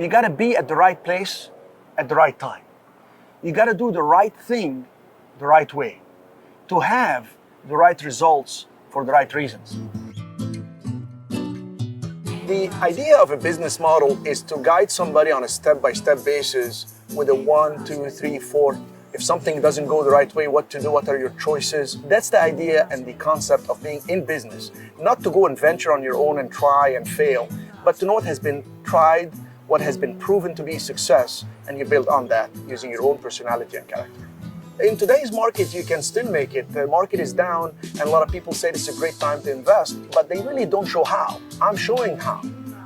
you got to be at the right place at the right time. You got to do the right thing the right way to have the right results for the right reasons. The idea of a business model is to guide somebody on a step-by-step basis with a 1, 2, 3, 4. If something doesn't go the right way, what to do, what are your choices? That's the idea and the concept of being in business. Not to go and venture on your own and try and fail, but to know what has been tried, what has been proven to be a success, and you build on that using your own personality and character. In today's market, you can still make it. The market is down, and a lot of people say it's a great time to invest, but they really don't show how. I'm showing how.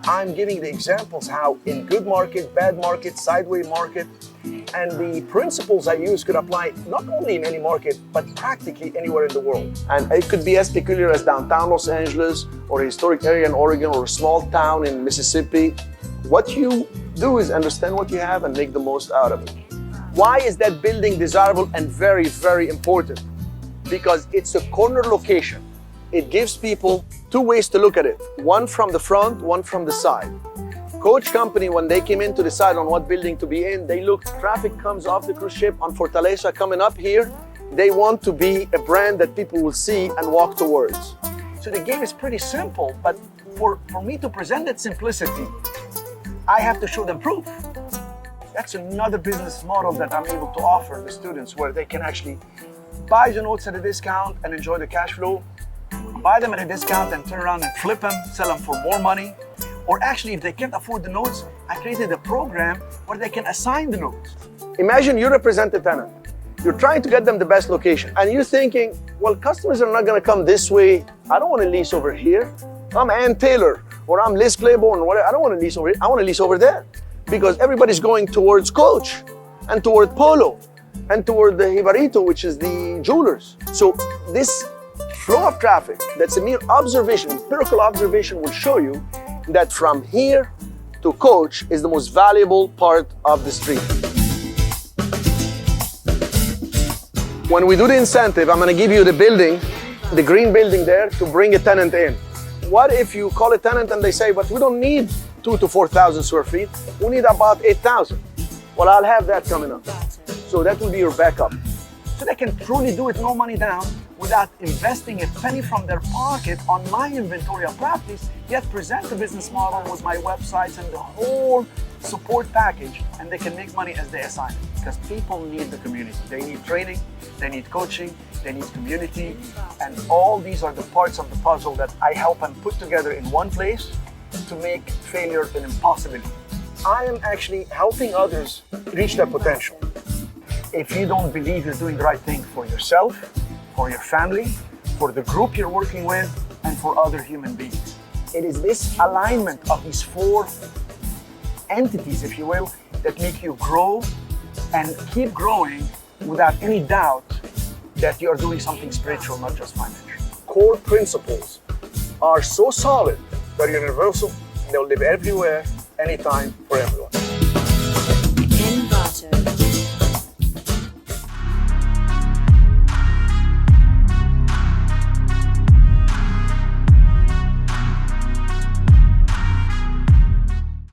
I'm giving the examples how in good market, bad market, sideways market, and the principles I use could apply not only in any market, but practically anywhere in the world. And it could be as peculiar as downtown Los Angeles, or a historic area in Oregon, or a small town in Mississippi. What you do is understand what you have and make the most out of it. Why is that building desirable and very, very important? Because it's a corner location. It gives people two ways to look at it. One from the front, one from the side. Coach company, when they came in to decide on what building to be in, they looked, traffic comes off the cruise ship on Fortaleza coming up here. They want to be a brand that people will see and walk towards. So the game is pretty simple, but for me to present that simplicity, I have to show them proof. That's another business model that I'm able to offer the students, where they can actually buy the notes at a discount and enjoy the cash flow, buy them at a discount and turn around and flip them, sell them for more money. Or actually, if they can't afford the notes, I created a program where they can assign the notes. Imagine you represent a tenant. You're trying to get them the best location, and you're thinking, well, customers are not going to come this way. I don't want to lease over here. I'm Ann Taylor, or I'm Liz Claiborne, or whatever. I don't want to lease over here. I want to lease over there. Because everybody's going towards Coach, and toward Polo, and toward the Jibarito, which is the jewelers. So this flow of traffic, that's a mere observation, empirical observation, will show you that from here to Coach is the most valuable part of the street. When we do the incentive, I'm going to give you the building, the green building there, to bring a tenant in. What if you call a tenant and they say, but we don't need 2,000 to 4,000 square feet, we need about 8,000. Well, I'll have that coming up. So that will be your backup. So they can truly do it, no money down, without investing a penny from their pocket on my inventory of properties, yet present the business model with my websites and the whole support package, and they can make money as they assign it. Because people need the community. They need training, they need coaching, they need community, and all these are the parts of the puzzle that I help them put together in one place to make failure an impossibility. I am actually helping others reach their potential. If you don't believe you're doing the right thing for yourself, for your family, for the group you're working with, and for other human beings. It is this alignment of these four entities, if you will, that make you grow and keep growing without any doubt that you are doing something spiritual, not just financial. Core principles are so solid, they're universal, they'll live everywhere, anytime, for everyone.